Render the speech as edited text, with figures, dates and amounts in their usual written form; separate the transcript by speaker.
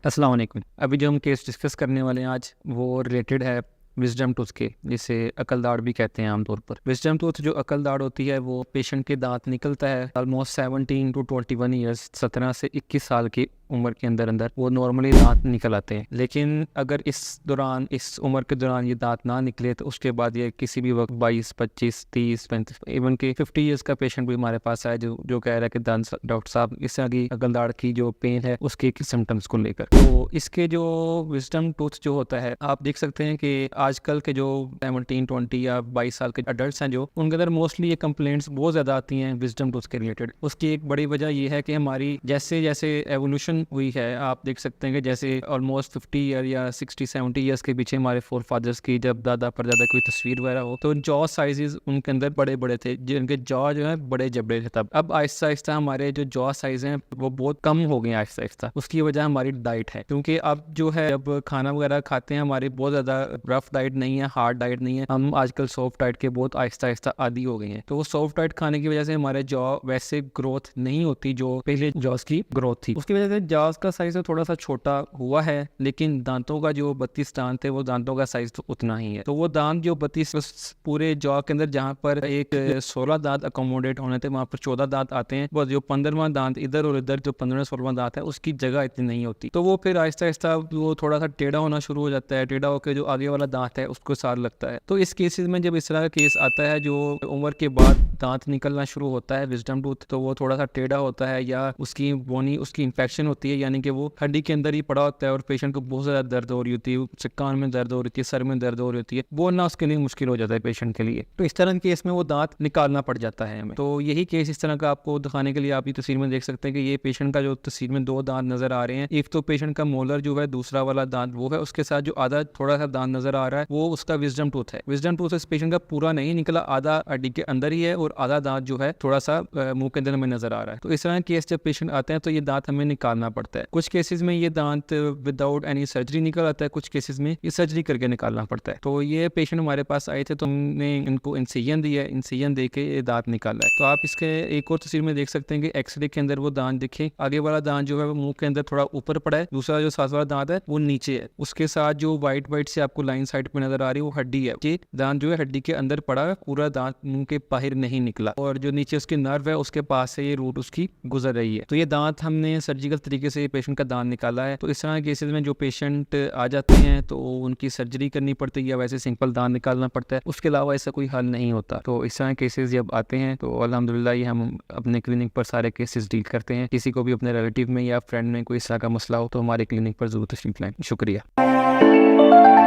Speaker 1: अस्सलाम वालेकुम। अभी जो हम केस डिस्कस करने वाले हैं आज वो रिलेटेड है विजडम टूथ के, जिसे अकल दाढ़ भी कहते हैं आमतौर पर। विजडम टूथ जो अकल दाढ़ होती है वो पेशेंट के दांत निकलता है ऑलमोस्ट 17 to 21 ईयर्स, 17 से 21 साल की उम्र के अंदर अंदर वो नॉर्मली दांत निकल आते हैं। लेकिन अगर इस उम्र के दौरान ये दांत ना निकले तो उसके बाद ये किसी भी वक्त 22, 25, 30, 35, इवन के 50 ईयर्स का पेशेंट भी हमारे पास आया जो कह रहा है कि दांत डॉक्टर साहब इस तरह की अकल दाढ़ की जो पेन है उसके सिम्टम्स को लेकर। तो इसके जो विजडम टूथ जो होता है, आप देख सकते हैं कि आजकल के जो 17, 20 या 22 साल के अडल्ट हैं जो उनके अंदर मोस्टली ये कंप्लेंट्स बहुत ज़्यादा आती हैं विजडम टूथ के रिलेटेड। उसकी एक बड़ी वजह ये है कि हमारी जैसे जैसे एवोल्यूशन हुई है, आप देख सकते हैं कि जैसे ऑलमोस्ट 50 ईयर या 60-70 ईयर्स के पीछे हमारे फोर फादर्स की जब दादा परदादा कोई तस्वीर वगैरह हो तो जॉ साइजेस उनके अंदर बड़े बड़े थे, जिनके जॉ जो है बड़े जबड़े थे तब। अब आहिस्ता आहिस्ता हमारे जो जॉ साइज हैं वो बहुत कम हो गए आहिस्ता आहिस्ता। उसकी वजह हमारी डाइट है, क्योंकि अब जो है जब खाना वगैरह खाते हैं हमारी बहुत ज़्यादा रफ डाइट नहीं है, हार्ड डाइट नहीं है। हम आजकल सॉफ्ट डाइट के बहुत आहिस्ता आहिस्ता आदी हो गए हैं। तो वो सॉफ्ट डाइट खाने की वजह से हमारे जॉ वैसे ग्रोथ नहीं होती जो पहले जॉस की ग्रोथ थी। उसकी वजह से जॉस का साइज तो थोड़ा सा छोटा हुआ है, लेकिन दांतों का जो 32 दांत थे वो दांतों का साइज तो उतना ही है। तो वो दांत जो 32 पूरे जॉ के अंदर जहाँ पर एक 16 दांत अकोमोडेट होने थे वहाँ पर 14 दांत आते हैं। वो जो 15वां दांत इधर और इधर जो 15-16वां दांत है उसकी जगह इतनी नहीं होती। तो वो फिर आहिस्ता आहिस्ता वो थोड़ा सा टेढ़ा होना शुरू हो जाता है। टेढ़ा होकर जो आगे वाला दांत है उसको सार लगता है। तो इस केसेस में जब इस तरह का केस आता है जो उम्र के बाद दांत निकलना शुरू होता है विजडम टूथ, तो वो थोड़ा सा टेढ़ा होता है या उसकी बोनी उसकी इन्फेक्शन होती है, यानी कि वो हड्डी के अंदर ही पड़ा होता है और पेशेंट को बहुत ज़्यादा दर्द हो रही होती है, कान में दर्द हो रही है, सर में दर्द हो रही होती है, बोलना उसके लिए मुश्किल हो जाता है पेशेंट के लिए। तो इस तरह के केस में वो दांत निकालना पड़ जाता है हमें। तो यही केस इस तरह का आपको दिखाने के लिए आप ये तस्वीर में देख सकते हैं कि ये पेशेंट का जो तस्वीर में 2 दांत नजर आ रहे हैं। एक तो पेशेंट का मोलर जो है, दूसरा वाला दांत वो है, उसके साथ जो आधा थोड़ा सा दांत नजर आ रहा है वो उसका विजडम टूथ है। विजडम टूथ इस पेशेंट का पूरा नहीं निकला, आधा हड्डी के अंदर ही है और आधा दांत जो है थोड़ा सा मुंह के अंदर हमें नजर आ रहा है। तो इस तरह केस जब पेशेंट आते हैं तो ये दांत हमें निकालना पड़ता है। कुछ केसेस में ये दांत विदाउट एनी सर्जरी निकल आता है, कुछ केसेस में ये सर्जरी करके निकालना पड़ता है। तो ये पेशेंट हमारे पास आए थे तो हमने इनको इंसिजन दिया, इंसिजन दे के ये दांत निकाला है। तो आप इसके एक और तस्वीर में देख सकते हैं कि एक्सरे के अंदर वो दांत दिखे, आगे वाला दांत जो है वो मुंह के अंदर थोड़ा ऊपर पड़ा है, दूसरा जो साथ वाला दांत है वो नीचे है। उसके साथ जो व्हाइट से आपको लाइन साइड पे नजर आ रही है वो हड्डी है। ये दांत जो है हड्डी के अंदर पड़ा है, पूरा दांत मुंह के बाहर नहीं निकला, और जो नीचे उसके नर्व है उसके पास से ये रूट उसकी गुजर रही है। तो ये दांत हमने सर्जिकल तरीके से पेशेंट का दांत निकाला है। तो इस तरह के केसेस में जो पेशेंट आ जाते हैं तो उनकी सर्जरी करनी पड़ती है या वैसे सिंपल दांत निकालना पड़ता है, उसके अलावा ऐसा कोई हल नहीं होता। तो इस तरह केसेस जब आते हैं तो अल्हम्दुलिल्लाह ये हम अपने क्लिनिक पर सारे केसेस डील करते हैं। किसी को भी अपने रिलेटिव में या फ्रेंड में कोई इस तरह का मसला हो तो हमारे क्लिनिक पर जरूर तशरीफ लाएं। शुक्रिया।